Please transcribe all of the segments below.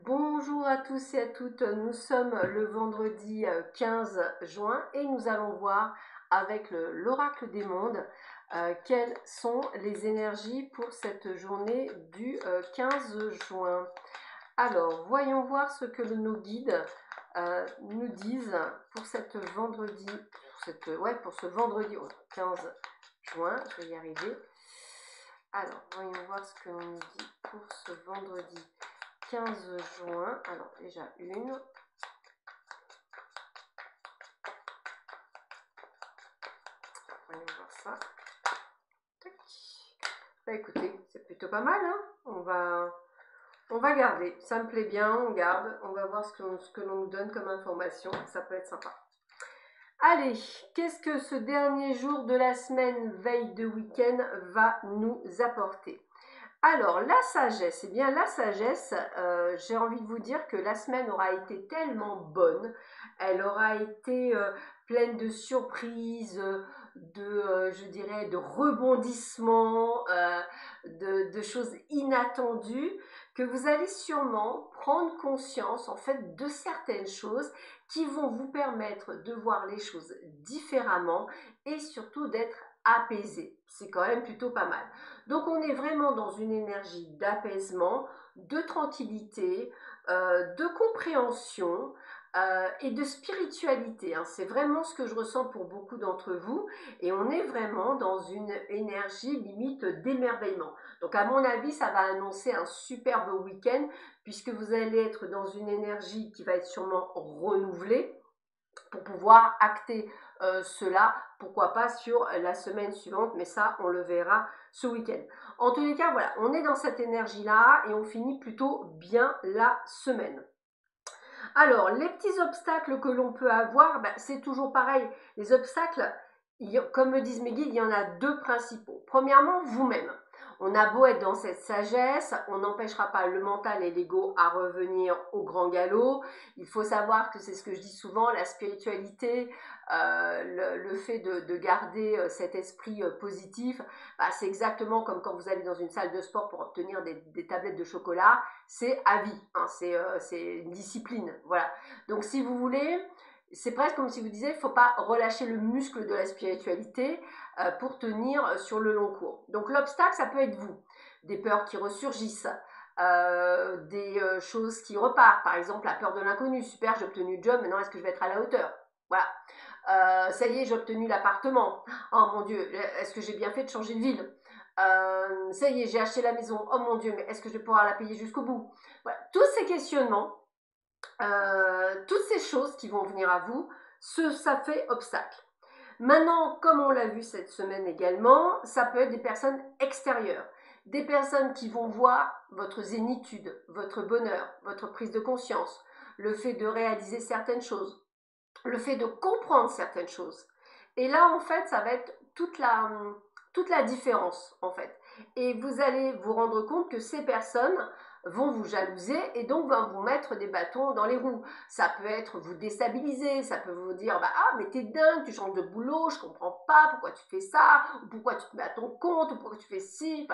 Bonjour à tous et à toutes, nous sommes le vendredi 15 juin et nous allons voir avec l'oracle des mondes quelles sont les énergies pour cette journée du 15 juin. Alors, voyons voir ce que nos guides nous disent pour cette vendredi, pour ce vendredi 15 juin, je vais y arriver. Alors, voyons voir ce que l'on nous dit pour ce vendredi 15 juin. Alors, déjà une. Voyons voir ça. Tac. Bah écoutez, c'est plutôt pas mal, hein. On va garder. Ça me plaît bien, on garde. On va voir ce que l'on nous donne comme information. Ça peut être sympa. Allez, qu'est-ce que ce dernier jour de la semaine, veille de week-end, va nous apporter? Alors, la sagesse, eh bien la sagesse, j'ai envie de vous dire que la semaine aura été tellement bonne, elle aura été pleine de surprises, je dirais, de rebondissements, de choses inattendues, que vous allez sûrement prendre conscience en fait de certaines choses qui vont vous permettre de voir les choses différemment et surtout d'être apaisé. C'est quand même plutôt pas mal. Donc on est vraiment dans une énergie d'apaisement, de tranquillité, de compréhension et de spiritualité. Hein. C'est vraiment ce que je ressens pour beaucoup d'entre vous et on est vraiment dans une énergie limite d'émerveillement. Donc à mon avis, ça va annoncer un superbe week-end puisque vous allez être dans une énergie qui va être sûrement renouvelée pour pouvoir acter cela, pourquoi pas sur la semaine suivante, mais ça on le verra ce week-end. En tous les cas, voilà, on est dans cette énergie-là et on finit plutôt bien la semaine. Alors, les petits obstacles que l'on peut avoir, c'est toujours pareil. Les obstacles, comme me disent mes guides, il y en a deux principaux. Premièrement, vous-même. On a beau être dans cette sagesse, on n'empêchera pas le mental et l'ego à revenir au grand galop. Il faut savoir que c'est ce que je dis souvent, la spiritualité, le fait de garder cet esprit positif, c'est exactement comme quand vous allez dans une salle de sport pour obtenir des tablettes de chocolat, c'est à vie, hein, c'est une discipline, voilà. Donc si vous voulez, c'est presque comme si vous disiez, il ne faut pas relâcher le muscle de la spiritualité pour tenir sur le long cours. Donc l'obstacle, ça peut être vous, des peurs qui ressurgissent, des choses qui repartent, par exemple la peur de l'inconnu. Super, j'ai obtenu le job, maintenant est-ce que je vais être à la hauteur? Voilà. Ça y est, j'ai obtenu l'appartement. Oh mon Dieu, est-ce que j'ai bien fait de changer de ville? Ça y est, j'ai acheté la maison. Oh mon Dieu, mais est-ce que je vais pouvoir la payer jusqu'au bout? Voilà. Tous ces questionnements, toutes ces choses qui vont venir à vous, ça fait obstacle. Maintenant, comme on l'a vu cette semaine également, ça peut être des personnes extérieures, des personnes qui vont voir votre zénitude, votre bonheur, votre prise de conscience, le fait de réaliser certaines choses, le fait de comprendre certaines choses. Et là, en fait, ça va être toute la différence, en fait. Et vous allez vous rendre compte que ces personnes vont vous jalouser et donc vont vous mettre des bâtons dans les roues. Ça peut être vous déstabiliser, ça peut vous dire ah mais t'es dingue, tu changes de boulot, je comprends pas pourquoi tu fais ça, ou pourquoi tu te mets à ton compte, ou pourquoi tu fais ci,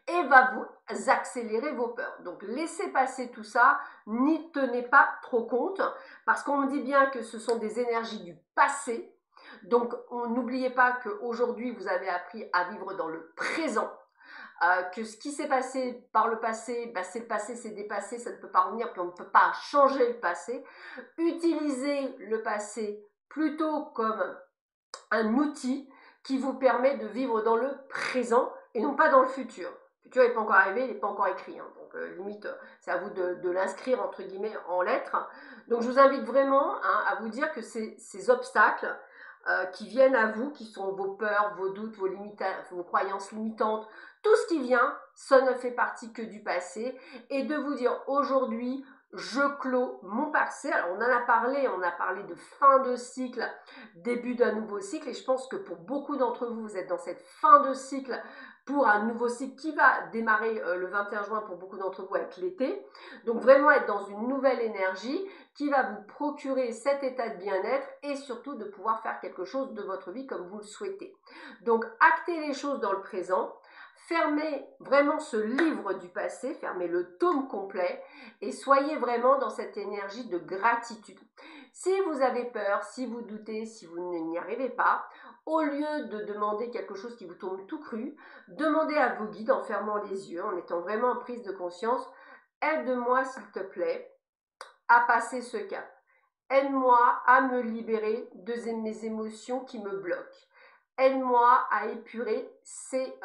et va vous accélérer vos peurs. Donc laissez passer tout ça, n'y tenez pas trop compte, parce qu'on me dit bien que ce sont des énergies du passé. Donc n'oubliez pas qu'aujourd'hui vous avez appris à vivre dans le présent. Que ce qui s'est passé par le passé, c'est le passé, c'est dépassé, ça ne peut pas revenir, puis on ne peut pas changer le passé. Utilisez le passé plutôt comme un outil qui vous permet de vivre dans le présent et non pas dans le futur. Le futur n'est pas encore arrivé, il n'est pas encore écrit, hein. Donc limite, c'est à vous de l'inscrire entre guillemets en lettres. Donc je vous invite vraiment à vous dire que ces obstacles qui viennent à vous, qui sont vos peurs, vos doutes, vos croyances limitantes, tout ce qui vient, ça ne fait partie que du passé, et de vous dire aujourd'hui, je clôt mon passé. Alors on a parlé de fin de cycle, début d'un nouveau cycle, et je pense que pour beaucoup d'entre vous, vous êtes dans cette fin de cycle pour un nouveau cycle qui va démarrer le 21 juin pour beaucoup d'entre vous avec l'été. Donc vraiment être dans une nouvelle énergie qui va vous procurer cet état de bien-être et surtout de pouvoir faire quelque chose de votre vie comme vous le souhaitez. Donc actez les choses dans le présent, fermez vraiment ce livre du passé, fermez le tome complet et soyez vraiment dans cette énergie de gratitude. Si vous avez peur, si vous doutez, si vous n'y arrivez pas, au lieu de demander quelque chose qui vous tombe tout cru, demandez à vos guides en fermant les yeux, en étant vraiment en prise de conscience, aide-moi s'il te plaît à passer ce cap. Aide-moi à me libérer de mes émotions qui me bloquent. Aide-moi à épurer ces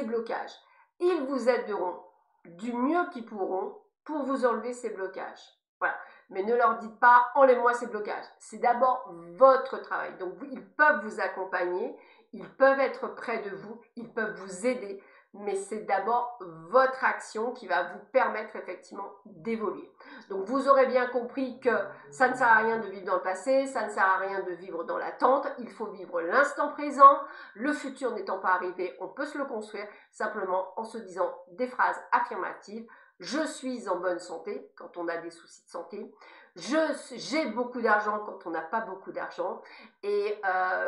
blocages. Ils vous aideront du mieux qu'ils pourront pour vous enlever ces blocages. Voilà. Mais ne leur dites pas « enlève-moi ces blocages ». C'est d'abord votre travail. Donc, ils peuvent vous accompagner, ils peuvent être près de vous, ils peuvent vous aider. Mais c'est d'abord votre action qui va vous permettre effectivement d'évoluer. Donc vous aurez bien compris que ça ne sert à rien de vivre dans le passé, ça ne sert à rien de vivre dans l'attente, il faut vivre l'instant présent, le futur n'étant pas arrivé, on peut se le construire simplement en se disant des phrases affirmatives. Je suis en bonne santé quand on a des soucis de santé. J'ai beaucoup d'argent quand on n'a pas beaucoup d'argent. Et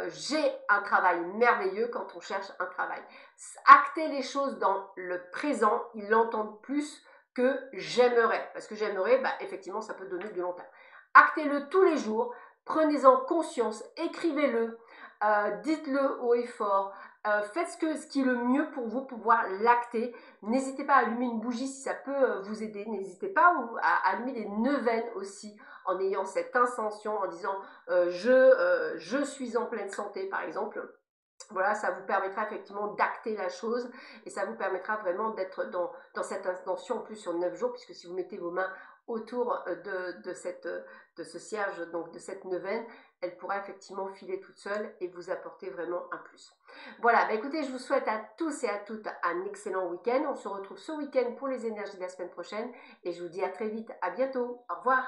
j'ai un travail merveilleux quand on cherche un travail. Acter les choses dans le présent, ils l'entendent plus que j'aimerais. Parce que j'aimerais, bah, effectivement, ça peut donner du long terme. Actez-le tous les jours. Prenez-en conscience. Écrivez-le. Dites-le haut et fort. Faites ce qui est le mieux pour vous, pour pouvoir l'acter. N'hésitez pas à allumer une bougie si ça peut vous aider. N'hésitez pas à allumer des neuvaines aussi en ayant cette intention, en disant je suis en pleine santé par exemple. Voilà, ça vous permettra effectivement d'acter la chose et ça vous permettra vraiment d'être dans cette intention en plus sur 9 jours, puisque si vous mettez vos mains autour de ce cierge, donc de cette neuvaine, elle pourra effectivement filer toute seule et vous apporter vraiment un plus. Voilà, bah écoutez, je vous souhaite à tous et à toutes un excellent week-end. On se retrouve ce week-end pour les énergies de la semaine prochaine et je vous dis à très vite, à bientôt, au revoir.